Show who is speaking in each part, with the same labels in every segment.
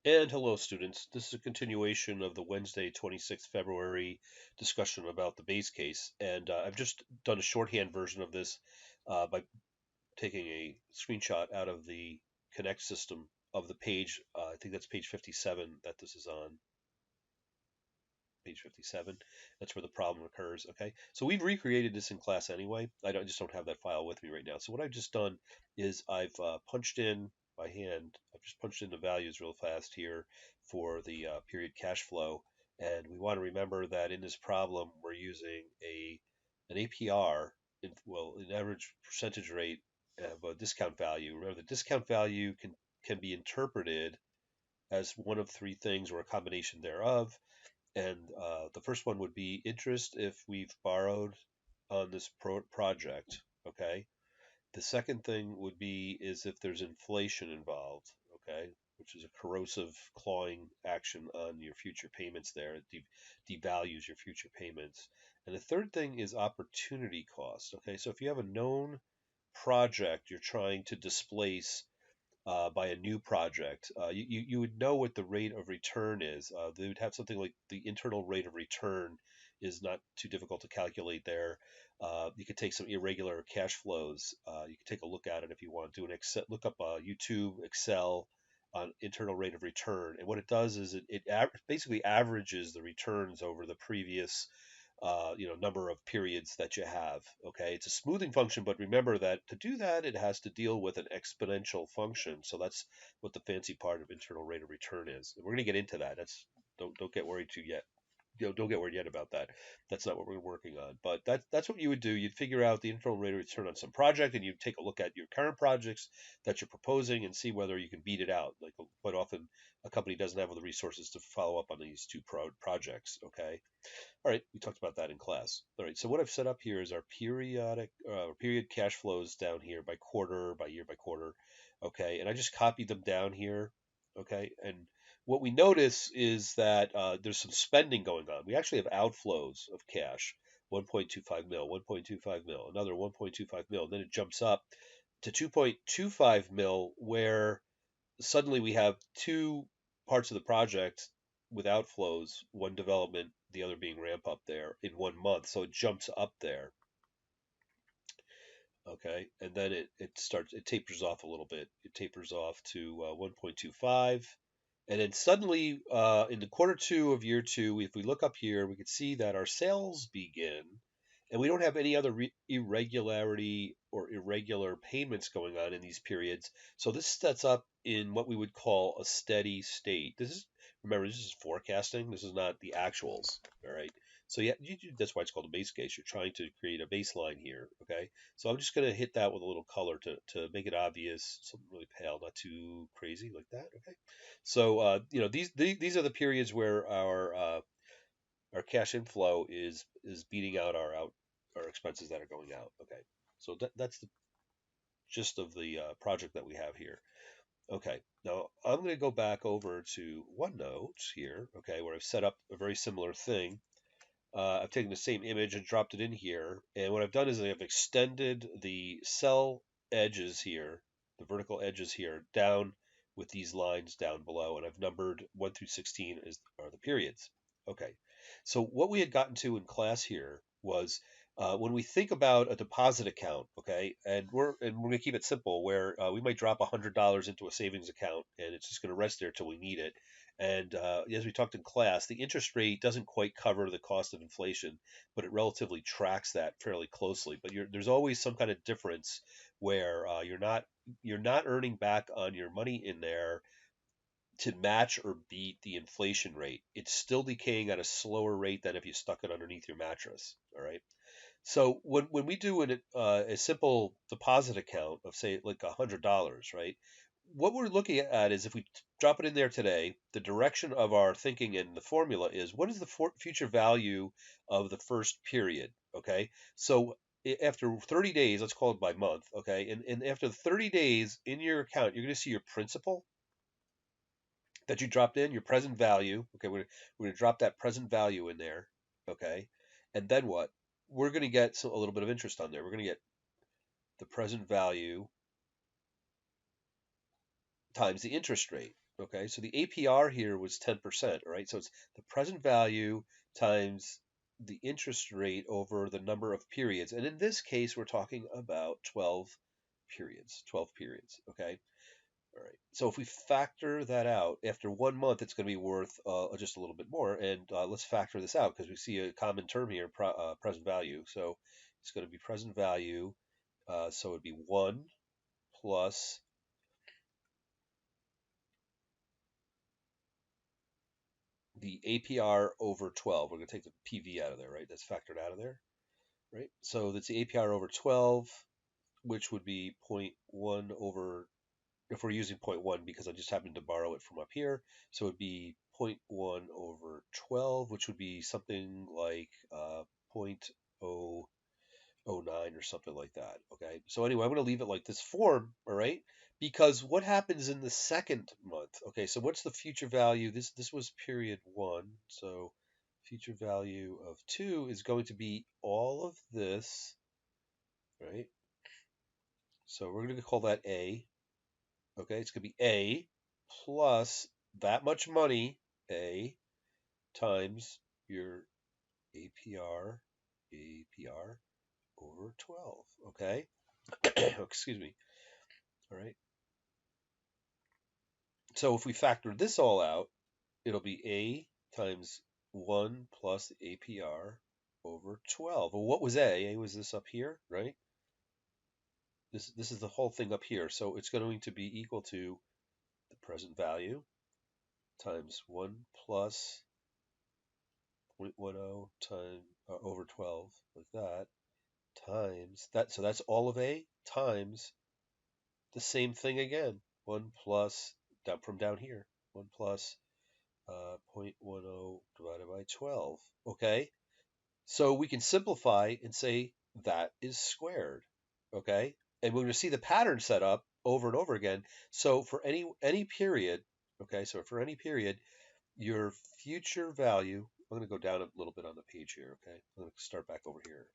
Speaker 1: And hello, students. This is a continuation of the Wednesday, 26th February discussion about the base case. And I've just done a shorthand version of this by taking a screenshot out of the Connect system of the page. I think that's page 57 that this is on. Page 57. That's where the problem occurs. Okay. So we've recreated this in class anyway. Just don't have that file with me right now. So what I've just done is I've punched in by hand. I've just punched in the values real fast here for the period cash flow. And we want to remember that in this problem, we're using an APR, an average percentage rate of a discount value. Remember, the discount value can be interpreted as one of three things or a combination thereof. And the first one would be interest if we've borrowed on this project. Okay. The second thing would be is if there's inflation involved. Okay, which is a corrosive clawing action on your future payments. There, it devalues your future payments. And the third thing is opportunity cost. Okay, so if you have a known project you're trying to displace by a new project, you would know what the rate of return is. They would have something like the internal rate of return is not too difficult to calculate there. You could take some irregular cash flows. You could take a look at it if you want to do an Excel, look up YouTube, Excel on internal rate of return. And what it does is it basically averages the returns over the previous number of periods that you have. Okay, it's a smoothing function, but remember that to do that, it has to deal with an exponential function. So that's what the fancy part of internal rate of return is. We're going to get into that. That's don't get worried too yet. Don't get worried yet about that. That's not what we're working on. But that's what you would do. You'd figure out the internal rate of return on some project, and you'd take a look at your current projects that you're proposing and see whether you can beat it out. Like quite often, a company doesn't have the resources to follow up on these two projects. Okay. All right, we talked about that in class. All right, so what I've set up here is our period cash flows down here by quarter, by year, by quarter. Okay, and I just copied them down here. Okay, and what we notice is that there's some spending going on. We actually have outflows of cash, 1.25 mil, 1.25 mil, another 1.25 mil, and then it jumps up to 2.25 mil, where suddenly we have two parts of the project with outflows, one development, the other being ramp up there in 1 month. So it jumps up there. Okay. And then it tapers off a little bit. It tapers off to 1.25. And then suddenly, in the quarter two of year two, if we look up here, we can see that our sales begin, and we don't have any other irregularity or irregular payments going on in these periods. So this sets up in what we would call a steady state. Remember, this is forecasting. This is not the actuals. All right. So yeah, that's why it's called a base case. You're trying to create a baseline here. Okay. So I'm just going to hit that with a little color to make it obvious. Something really pale, not too crazy like that. Okay. So these are the periods where our cash inflow is beating out our expenses that are going out. Okay, so that's the gist of the project that we have here. Okay, now I'm going to go back over to OneNote here. Okay, where I've set up a very similar thing. I've taken the same image and dropped it in here, and what I've done is I've extended the cell edges here, the vertical edges here, down with these lines down below, and I've numbered 1 through 16 are the periods. Okay, so what we had gotten to in class here was when we think about a deposit account, okay, and we're going to keep it simple, where we might drop $100 into a savings account, and it's just going to rest there till we need it. And as we talked in class, the interest rate doesn't quite cover the cost of inflation, but it relatively tracks that fairly closely. But there's always some kind of difference where you're not earning back on your money in there to match or beat the inflation rate. It's still decaying at a slower rate than if you stuck it underneath your mattress. All right. So when we do a simple deposit account of say like $100, right? What we're looking at is if we drop it in there today, the direction of our thinking and the formula is what is the future value of the first period? Okay, so after 30 days, let's call it by month, okay, and after 30 days in your account, you're going to see your principal that you dropped in, your present value. Okay, we're going to drop that present value in there, okay, and then what? We're going to get a little bit of interest on there. We're going to get the present value times the interest rate. Okay, so the APR here was 10%, right? So it's the present value times the interest rate over the number of periods. And in this case, we're talking about 12 periods, 12 periods, okay? All right. So if we factor that out, after 1 month, it's going to be worth just a little bit more. And let's factor this out because we see a common term here, present value. So it's going to be present value. So it'd be 1 plus the APR over 12. We're going to take the PV out of there, right? That's factored out of there, right? So that's the APR over 12, which would be zero point 0.1 over, if we're using zero point 0.1 because I just happened to borrow it from up here. So it'd be 0.1 over 12, which would be something like 0.009 or something like that. Okay. So anyway, I'm going to leave it like this form. All right. Because what happens in the second month? Okay. So what's the future value? This was period 1. So future value of 2 is going to be all of this, right? So we're going to call that A. Okay. It's going to be A plus that much money, A, times your APR over 12. Okay. Excuse me. All right. So if we factor this all out, it'll be A times 1 plus the APR over 12. Well, what was A? A was this up here, right? This is the whole thing up here. So it's going to be equal to the present value times 1 plus 0.10 times over 12, like that, times that. So that's all of A times the same thing again. 1 plus, down from down here, 1 plus 0.10 divided by 12. Okay, so we can simplify and say that is squared. Okay, and we're going to see the pattern set up over and over again. So for any period, okay, so for any period, your future value. I'm going to go down a little bit on the page here. Okay, I'm going to start back over here.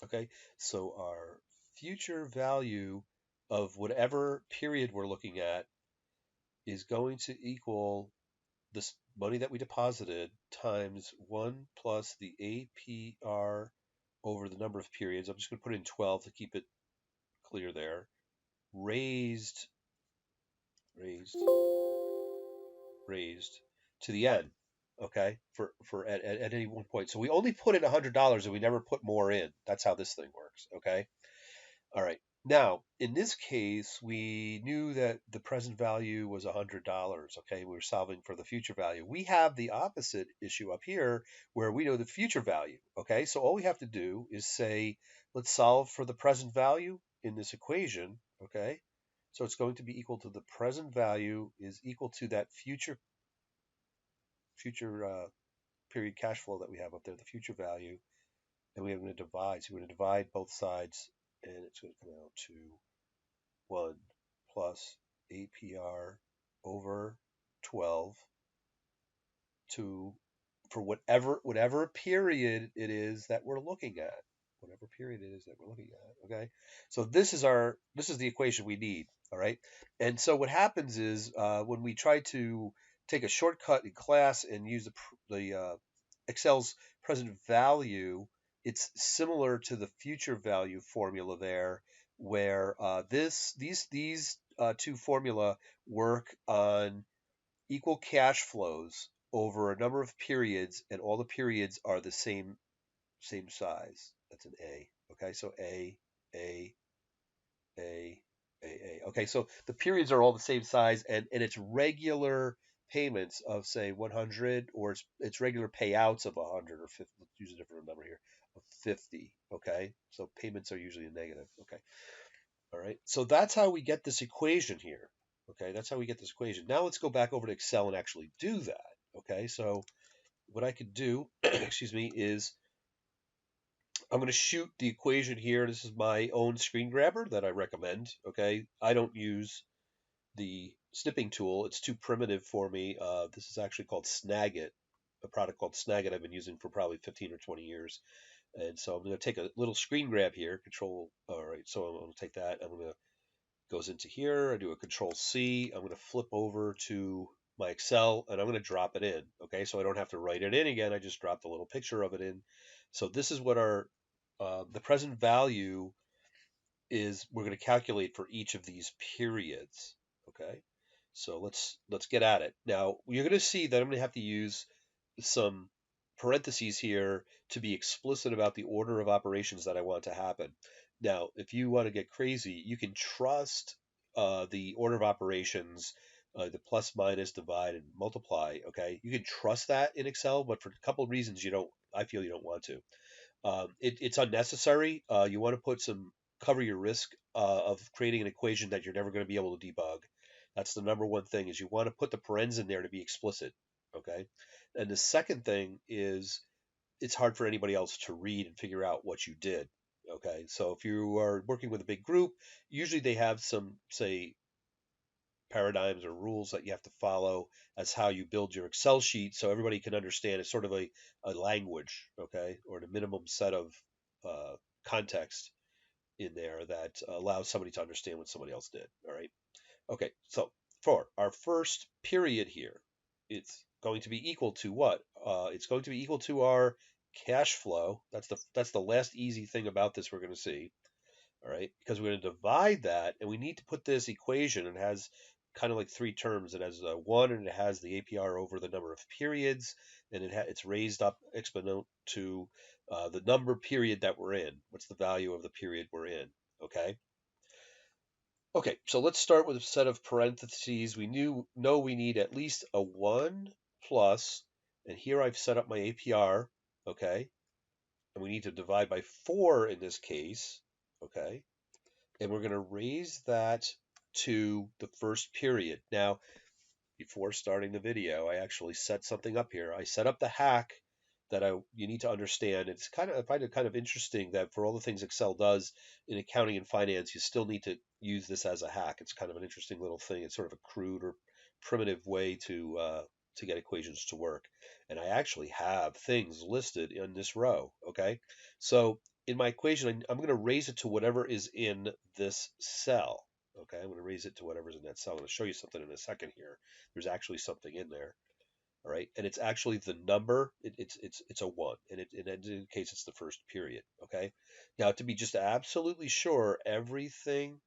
Speaker 1: Okay, so our future value of whatever period we're looking at is going to equal this money that we deposited times 1 plus the APR over the number of periods. I'm just going to put in 12 to keep it clear there. Raised, raised, raised to the n. Okay, for at any one point. So we only put in $100 and we never put more in. That's how this thing works. Okay. All right. Now, in this case, we knew that the present value was $100. Okay, we were solving for the future value. We have the opposite issue up here where we know the future value. Okay, so all we have to do is say, let's solve for the present value in this equation. Okay, so it's going to be equal to the present value is equal to that future period cash flow that we have up there, the future value, and we're going to divide. So we're going to divide both sides, and it's going to come out to 1 plus APR over 12 to for whatever period it is that we're looking at. Whatever period it is that we're looking at. Okay. So this is the equation we need. All right. And so what happens is when we try to take a shortcut in class and use the Excel's present value, it's similar to the future value formula there, where these two formula work on equal cash flows over a number of periods, and all the periods are the same size. That's an A. Okay, so A, A, A. Okay, so the periods are all the same size, and it's regular payments of say 100, or it's regular payouts of 100 or 50. Let's use a different number here of 50. Okay, so payments are usually a negative. Okay, all right. So that's how we get this equation here. Okay, that's how we get this equation. Now let's go back over to Excel and actually do that. Okay, so what I could do, excuse me, is I'm going to shoot the equation here. This is my own screen grabber that I recommend. Okay, I don't use the snipping tool. It's too primitive for me. This is actually called Snagit, a product called Snagit I've been using for probably 15 or 20 years. And so I'm going to take a little screen grab here, control, all right, so I'm going to take that, I'm going to, goes into here, I do a control C, I'm going to flip over to my Excel and I'm going to drop it in, okay, so I don't have to write it in again, I just dropped a little picture of it in. So this is what our, the present value is we're going to calculate for each of these periods, okay? So let's get at it. Now, you're going to see that I'm going to have to use some parentheses here to be explicit about the order of operations that I want to happen. Now, if you want to get crazy, you can trust the order of operations, the plus, minus, divide, and multiply. Okay, you can trust that in Excel, but for a couple of reasons you don't. I feel you don't want to. It's unnecessary. You want to put some cover your risk of creating an equation that you're never going to be able to debug. That's the number one thing is you want to put the parens in there to be explicit. Okay. And the second thing is it's hard for anybody else to read and figure out what you did. Okay. So if you are working with a big group, usually they have some, say, paradigms or rules that you have to follow as how you build your Excel sheet so everybody can understand. It's sort of a language, okay, or the minimum set of uh, context in there that allows somebody to understand what somebody else did. All right. Okay. So for our first period here, it's going to be equal to what? It's going to be equal to our cash flow. That's the last easy thing about this we're going to see. All right, because we're going to divide that, and we need to put this equation. It has kind of like three terms. It has a one, and it has the APR over the number of periods, and it's raised up exponent to the number period that we're in. What's the value of the period we're in? Okay. Okay, so let's start with a set of parentheses. Know we need at least a one plus, and here I've set up my APR. Okay, and we need to divide by 4 in this case. Okay, and we're going to raise that to the first period. Now, before starting the video, I actually set something up here. I set up the hack that you need to understand. I find it kind of interesting that for all the things Excel does in accounting and finance, you still need to use this as a hack. It's kind of an interesting little thing. It's sort of a crude or primitive way to get equations to work. And I actually have things listed in this row. Okay, so in my equation, I'm going to raise it to whatever is in this cell. Okay, I'm going to raise it to whatever's in that cell. I'm going to show you something in a second here. There's actually something in there. All right, and it's actually the number. It's a one, and it indicates it's the first period. Okay, now to be just absolutely sure everything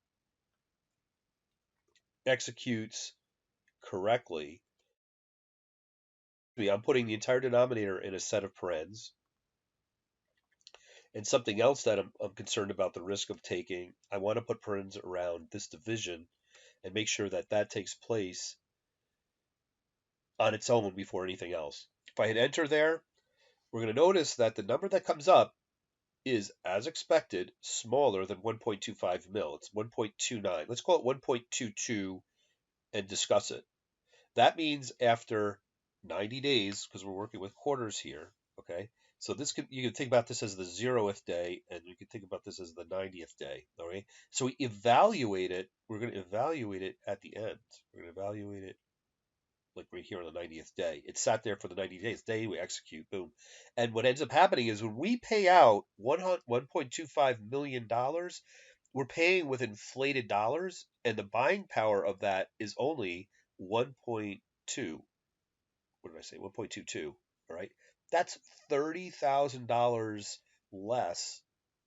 Speaker 1: executes correctly, I'm putting the entire denominator in a set of parens. And something else that I'm concerned about the risk of taking, I want to put parens around this division and make sure that that takes place on its own before anything else. If I hit enter there, we're going to notice that the number that comes up is, as expected, smaller than 1.25 mil. It's 1.29. Let's call it 1.22 and discuss it. That means after 90 days, because we're working with quarters here, okay? So you can think about this as the 0th day, and you can think about this as the 90th day, all right? So we evaluate it. We're going to evaluate it at the end. We're going to evaluate it like right here on the 90th day. It sat there for the 90 days. Day we execute, boom. And what ends up happening is when we pay out $1.25 million, we're paying with inflated dollars, and the buying power of that is only 1.2. What did I say? 1.22. All right. That's $30,000 less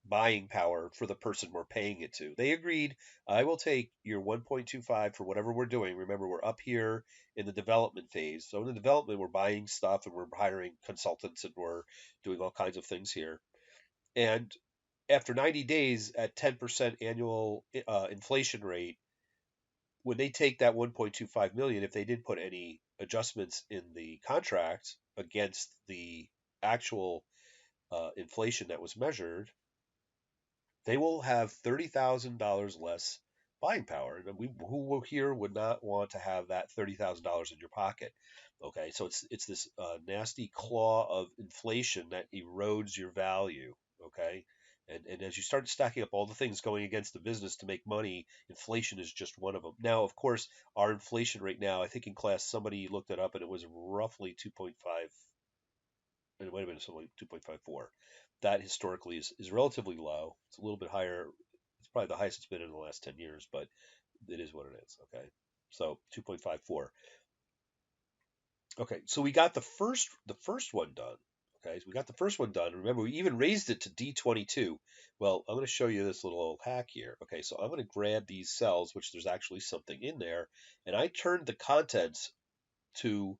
Speaker 1: buying power for the person we're paying it to. They agreed, I will take your 1.25 for whatever we're doing. Remember, we're up here in the development phase. So in the development, we're buying stuff and we're hiring consultants and we're doing all kinds of things here. And after 90 days at 10% annual inflation rate, when they take that 1.25 million, if they didn't put any adjustments in the contract against the actual inflation that was measured, they will have $30,000 less buying power. And who here would not want to have that $30,000 in your pocket? Okay, so it's this nasty claw of inflation that erodes your value. Okay, and as you start stacking up all the things going against the business to make money, inflation is just one of them. Now, of course, our inflation rate now, I think in class somebody looked it up and it was roughly 2.5. It might have been something like 2.54. that historically is relatively low. It's a little bit higher. It's probably the highest it's been in the last 10 years, but it is what it is. Okay. So 2.54. Okay. So we got the first one done. Okay. So we got the first one done. Remember, we even raised it to D22. Well, I'm going to show you this little hack here. Okay. So I'm going to grab these cells, which there's actually something in there, and I turned the contents to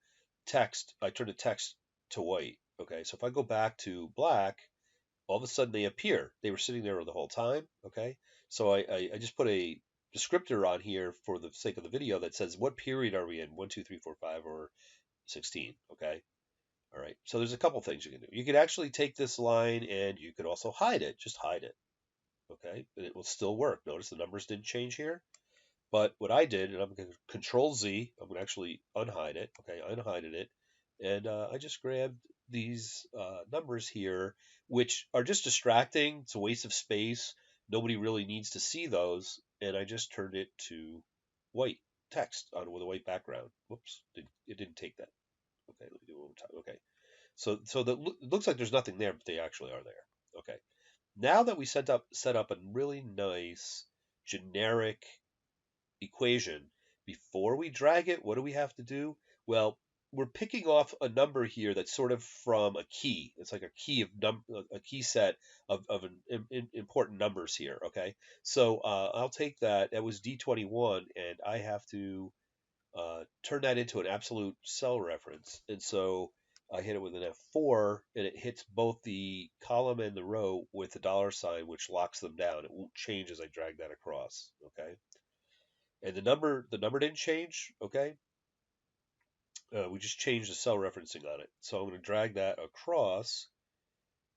Speaker 1: text. I turned the text to white. Okay. So if I go back to black, all of a sudden they appear. They were sitting there the whole time. Okay, so I just put a descriptor on here for the sake of the video that says what period are we in? 1, 2, 3, 4, 5, or 16. Okay, all right. So there's a couple things you can do. You could actually take this line and you could also hide it. Just hide it. Okay, and it will still work. Notice the numbers didn't change here. But what I did, and I'm going to Control Z, I'm going to actually unhide it. Okay, I unhided it, and I just grabbed these numbers here, which are just distracting. It's a waste of space. Nobody really needs to see those, and I just turned it to white text on with a white background. Whoops, it didn't take that. Okay, let me do it one more time. Okay, so it looks like there's nothing there, but they actually are there. Okay, now that we set up a really nice generic equation, before we drag it, what do we have to do? Well, we're picking off a number here that's sort of from a key. It's like a key of a key set of important numbers here. Okay, so I'll take that. That was D21, and I have to turn that into an absolute cell reference. And so I hit it with an F4, and it hits both the column and the row with the dollar sign, which locks them down. It won't change as I drag that across. Okay. And the number didn't change. Okay, we just changed the cell referencing on it. So I'm going to drag that across.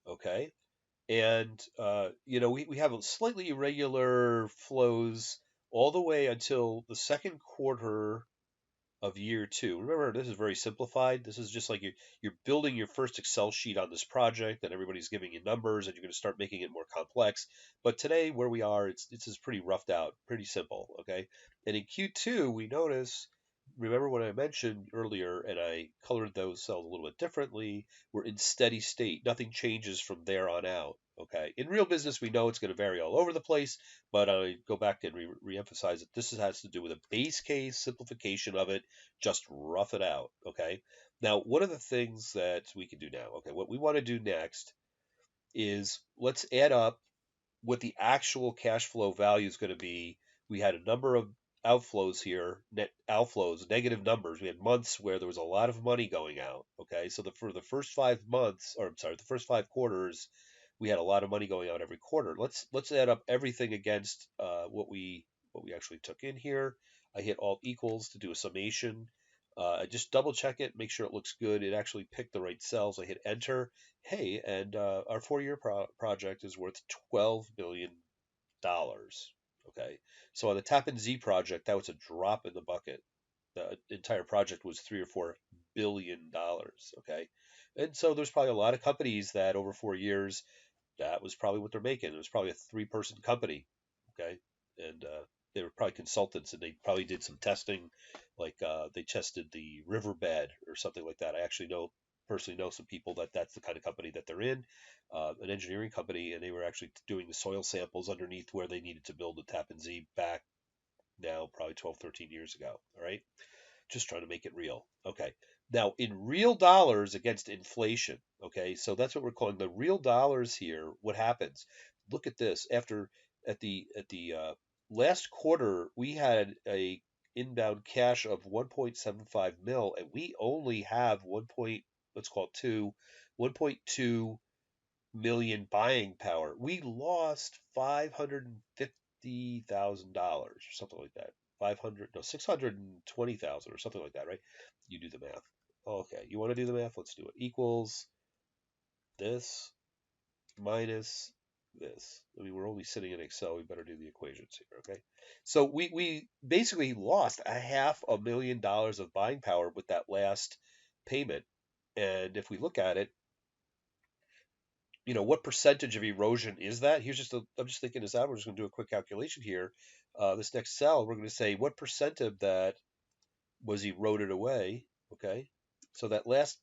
Speaker 1: Okay, and we have slightly irregular flows all the way until the second quarter of year two. Remember, this is very simplified. This is just like you're building your first Excel sheet on this project, and everybody's giving you numbers, and you're going to start making it more complex. But today, where we are, it's just pretty roughed out, pretty simple. Okay, and in Q2, we notice. Remember what I mentioned earlier, and I colored those cells a little bit differently. We're in steady state. Nothing changes from there on out. Okay. In real business, we know it's going to vary all over the place, but I go back and re-emphasize that this has to do with a base case simplification of it. Just rough it out. Okay. Now, one of the things that we can do now, okay, what we want to do next is let's add up what the actual cash flow value is going to be. We had a number of outflows here, net outflows, negative numbers. We had months where there was a lot of money going out. Okay, so for the first 5 months, or I'm sorry, the first 5 quarters, we had a lot of money going out every quarter. Let's add up everything against what we actually took in here. I hit Alt equals to do a summation. I just double check it, make sure it looks good. It actually picked the right cells. I hit enter. Hey, and our 4-year project is worth $12 billion. Okay, so on the Tappan Z project, that was a drop in the bucket. The entire project was $3 or $4 billion. Okay, and so there's probably a lot of companies that over 4 years, that was probably what they're making. It was probably a 3-person company. Okay, and they were probably consultants, and they probably did some testing, like they tested the riverbed or something like that. I actually personally know some people that's the kind of company that they're in, an engineering company, and they were actually doing the soil samples underneath where they needed to build the Tappan Z back now probably 12, 13 years ago. All right, just trying to make it real. Okay. Now, in real dollars against inflation, okay, so that's what we're calling the real dollars here. What happens? Look at this. At the last quarter, we had a inbound cash of 1.75 mil, and we only have let's call it 1.2 million buying power. We lost $550,000 or something like that. 500, no, 620,000 or something like that, right? You do the math. Okay, you want to do the math? Let's do it. Equals this minus this. I mean, we're only sitting in Excel. We better do the equations here, okay? So we basically lost $500,000 of buying power with that last payment. And if we look at it, what percentage of erosion is that? I'm just thinking this out. We're just going to do a quick calculation here. This next cell, we're going to say what percent of that was eroded away. Okay. So that last,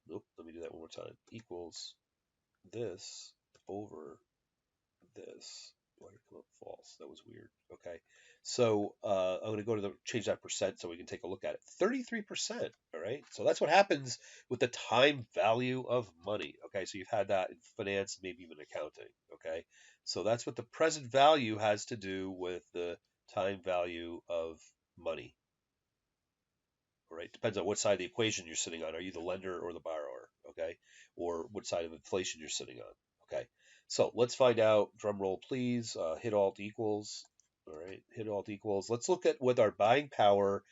Speaker 1: let me do that one more time. Equals this over this. Why did it come up false? That was weird. Okay. So I'm going to go to the change that percent so we can take a look at it. 33%. All right. So that's what happens with the time value of money. Okay. So you've had that in finance, maybe even accounting. Okay. So that's what the present value has to do with the time value of money. All right. Depends on what side of the equation you're sitting on. Are you the lender or the borrower? Okay. Or what side of inflation you're sitting on. Okay. So let's find out. Drum roll, please. Hit Alt equals. All right. Hit Alt equals. Let's look at with our buying power.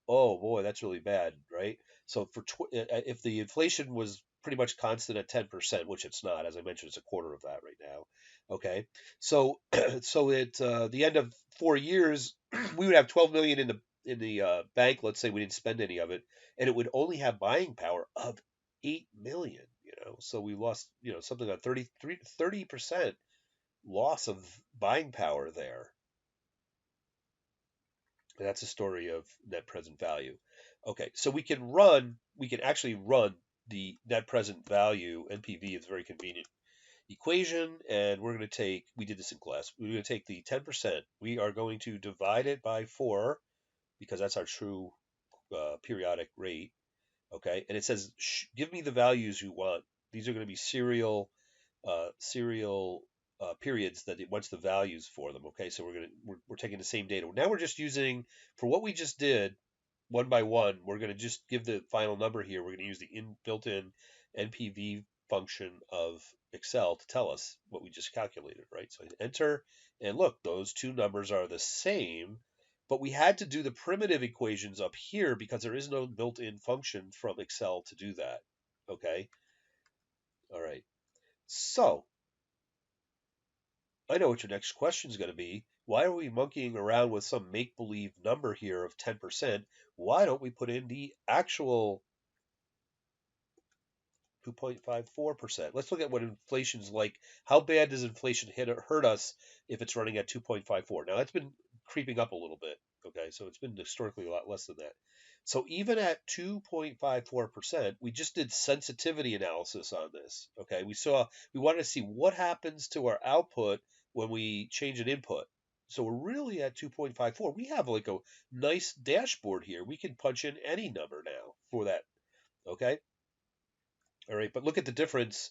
Speaker 1: Oh boy, that's really bad, right? So if the inflation was pretty much constant at 10%, which it's not, as I mentioned, it's a quarter of that right now. Okay. So so at the end of 4 years, we would have 12 million in the bank. Let's say we didn't spend any of it, and it would only have buying power of 8 million. So we lost something like 30% loss of buying power there. And that's a story of net present value. Okay, so we can actually run the net present value NPV. It's a very convenient equation, and we did this in class. We're going to take the 10%. We are going to divide it by 4 because that's our true periodic rate. Okay, and it says, give me the values you want. These are going to be serial periods that it wants the values for them. Okay, so we're taking the same data. Now we're just using for what we just did one by one. We're going to just give the final number here. We're going to use the built-in NPV function of Excel to tell us what we just calculated, right? So I enter, and look, those two numbers are the same, but we had to do the primitive equations up here because there is no built-in function from Excel to do that. Okay, all right. So I know what your next question is going to be. Why are we monkeying around with some make believe number here of 10%? Why don't we put in the actual 2.54%? Let's look at what inflation's like. How bad does inflation hurt us if it's running at 2.54? Now, it's been creeping up a little bit. Okay, so it's been historically a lot less than that. So even at 2.54%, we just did sensitivity analysis on this. Okay, we wanted to see what happens to our output when we change an input. So we're really at 2.54. We have like a nice dashboard here. We can punch in any number now for that. Okay. All right. But look at the difference.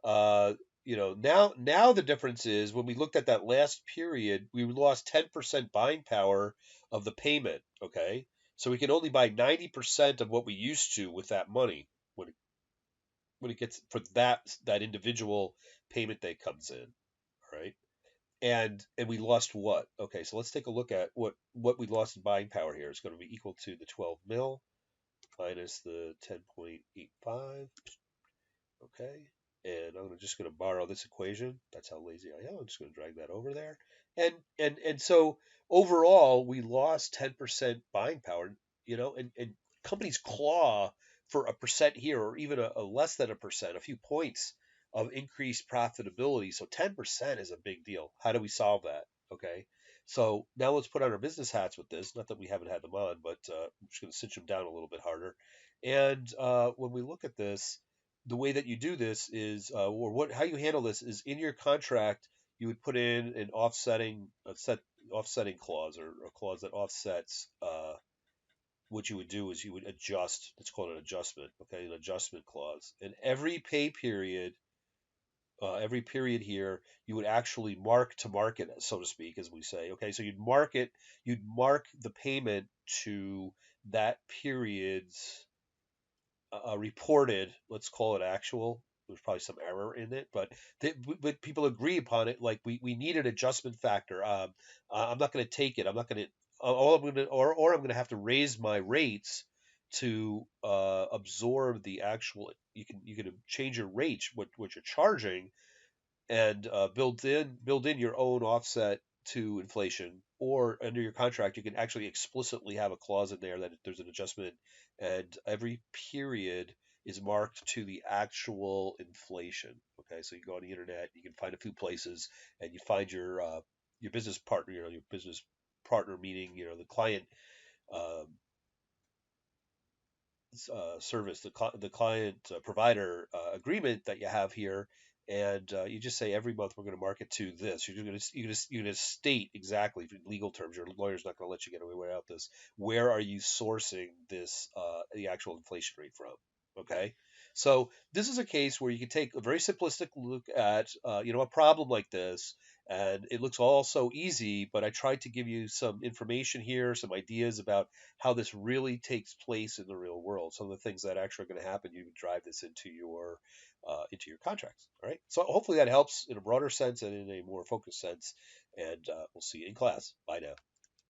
Speaker 1: Uh, now the difference is when we looked at that last period, we lost 10% buying power of the payment. Okay. So we can only buy 90% of what we used to with that money when it gets for that individual payment that comes in. All right. And we lost what? Okay, so let's take a look at what we lost in buying power here. It's going to be equal to the 12 mil minus the 10.85. Okay, and just going to borrow this equation. That's how lazy I am. I'm just going to drag that over there. And so overall, we lost 10% buying power. And companies claw for a percent here, or even a less than a percent, a few points of increased profitability. So 10% is a big deal. How do we solve that? Okay. So now let's put on our business hats with this. Not that we haven't had them on, but I'm just going to cinch them down a little bit harder. And when we look at this, the way that you do this is, or how you handle this is in your contract, you would put in an offsetting clause or a clause that offsets. What you would do is you would adjust. Let's call it an adjustment. Okay, an adjustment clause. And every period here, you would actually mark to market, so to speak, as we say. Okay, so you'd mark the payment to that period's reported, let's call it actual. There's probably some error in it, but people agree upon it. Like we need an adjustment factor. I'm not going to take it. I'm not going to. All I'm going to, or I'm going to have to raise my rates to absorb the actual. You can change your rates, what you're charging, and build in your own offset to inflation, or under your contract you can actually explicitly have a clause in there that there's an adjustment, and every period is marked to the actual inflation. Okay, so you go on the internet, you can find a few places, and you find your business partner, your business partner meaning the client, um, service, the client provider agreement that you have here, and you just say every month we're going to market to this. You're going to state exactly in legal terms. Your lawyer's not going to let you get away without this. Where are you sourcing this the actual inflation rate from? Okay, so this is a case where you can take a very simplistic look at a problem like this, and it looks all so easy. But I tried to give you some information here, some ideas about how this really takes place in the real world. Some of the things that actually are going to happen. You can drive this into your contracts. All right. So hopefully that helps in a broader sense and in a more focused sense. And we'll see you in class. Bye now.